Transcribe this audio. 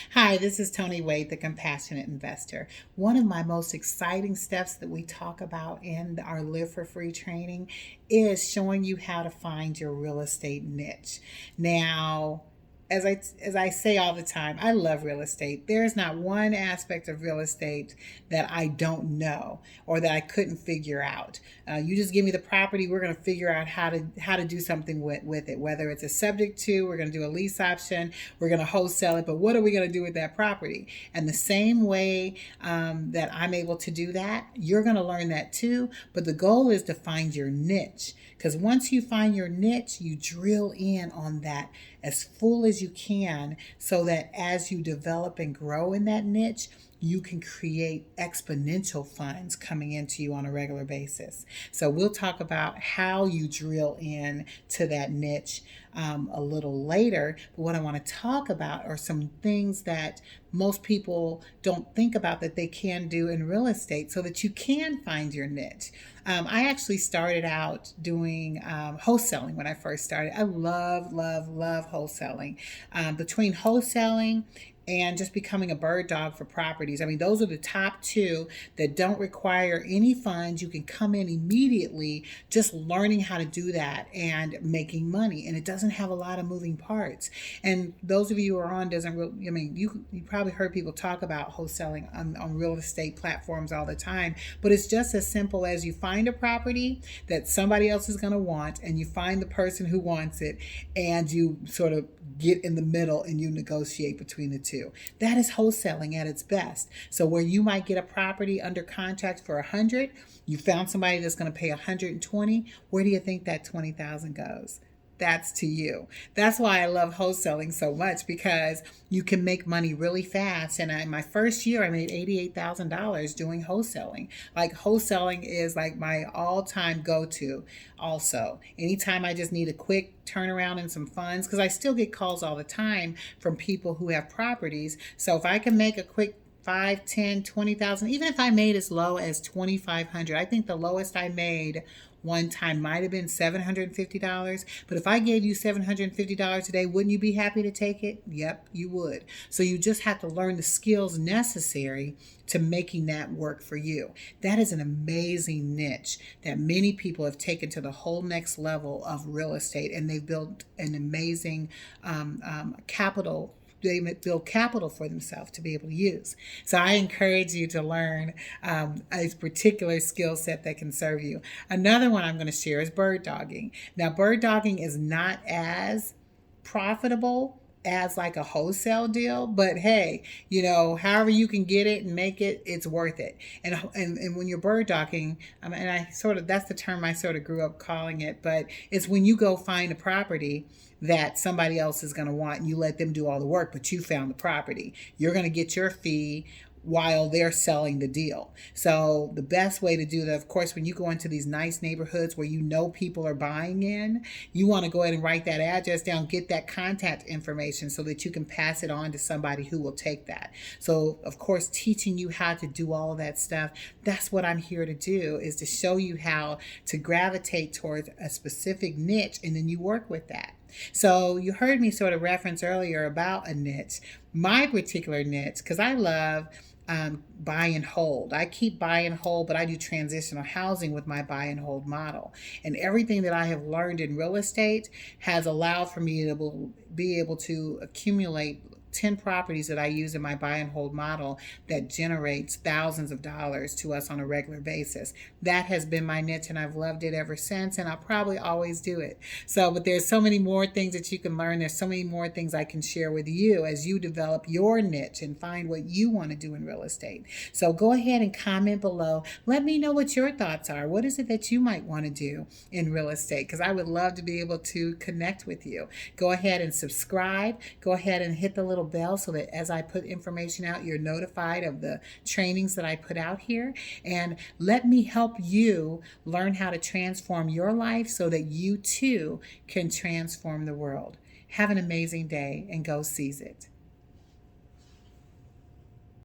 Hi, this is Tony Wade, the Compassionate Investor. One of my most exciting steps that we talk about in our Live for Free training is showing you how to find your real estate niche. Now, as I say all the time, I love real estate. There is not one aspect of real estate that I don't know or that I couldn't figure out. You just give me the property, we're going to figure out how to do something with it. Whether it's a subject to, we're going to do a lease option, we're going to wholesale it. But what are we going to do with that property? And the same way that I'm able to do that, you're going to learn that too. But the goal is to find your niche. Because once you find your niche, you drill in on that as full as you can so that as you develop and grow in that niche, you can create exponential funds coming into you on a regular basis. So we'll talk about how you drill in to that niche a little later. But what I want to talk about are some things that most people don't think about that they can do in real estate so that you can find your niche. I actually started out doing wholesaling when I first started. I love, love, love wholesaling. Between wholesaling and just becoming a bird dog for properties. I mean, those are the top two that don't require any funds. You can come in immediately just learning how to do that and making money. And it doesn't have a lot of moving parts. And those of you who are on doesn't really, I mean, you probably heard people talk about wholesaling on real estate platforms all the time, but it's just as simple as you find a property that somebody else is going to want and you find the person who wants it and you sort of get in the middle and you negotiate between the two. That is wholesaling at its best. So where you might get a property under contract for 100, you found somebody that's going to pay 120, where do you think that 20,000 goes? That's to you. That's why I love wholesaling so much, because you can make money really fast. And in my first year, I made $88,000 doing wholesaling. Like, wholesaling is like my all-time go-to. Also, anytime I just need a quick turnaround and some funds, because I still get calls all the time from people who have properties. So if I can make a quick 5, 10, 20,000, even if I made as low as 2,500, I think the lowest I made one time might have been $750. But if I gave you $750 today, wouldn't you be happy to take it? Yep, you would. So you just have to learn the skills necessary to making that work for you. That is an amazing niche that many people have taken to the whole next level of real estate, and they've built an amazing capital. They build capital for themselves to be able to use. So I encourage you to learn a particular skill set that can serve you. Another one I'm going to share is bird dogging. Now, bird dogging is not as profitable as like a wholesale deal, but hey, however you can get it and make it, it's worth it. And when you're bird dogging, and that's the term I sort of grew up calling it, but it's when you go find a property that somebody else is going to want and you let them do all the work, but you found the property. You're going to get your fee while they're selling the deal. So the best way to do that, of course, when you go into these nice neighborhoods where you know people are buying in, you want to go ahead and write that address down, get that contact information so that you can pass it on to somebody who will take that. So, of course, teaching you how to do all of that stuff, that's what I'm here to do, is to show you how to gravitate towards a specific niche, and then you work with that. So you heard me sort of reference earlier about a niche. My particular niche, because I love buy and hold. I keep buy and hold, but I do transitional housing with my buy and hold model. And everything that I have learned in real estate has allowed for me to be able to accumulate 10 properties that I use in my buy and hold model that generates thousands of dollars to us on a regular basis. That has been my niche, and I've loved it ever since, and I'll probably always do it. So, but there's so many more things that you can learn. There's so many more things I can share with you as you develop your niche and find what you want to do in real estate. So go ahead and comment below. Let me know what your thoughts are. What is it that you might want to do in real estate? Because I would love to be able to connect with you. Go ahead and subscribe. Go ahead and hit the little bell so that as I put information out, you're notified of the trainings that I put out here. And let me help you learn how to transform your life so that you too can transform the world. Have an amazing day and go seize it.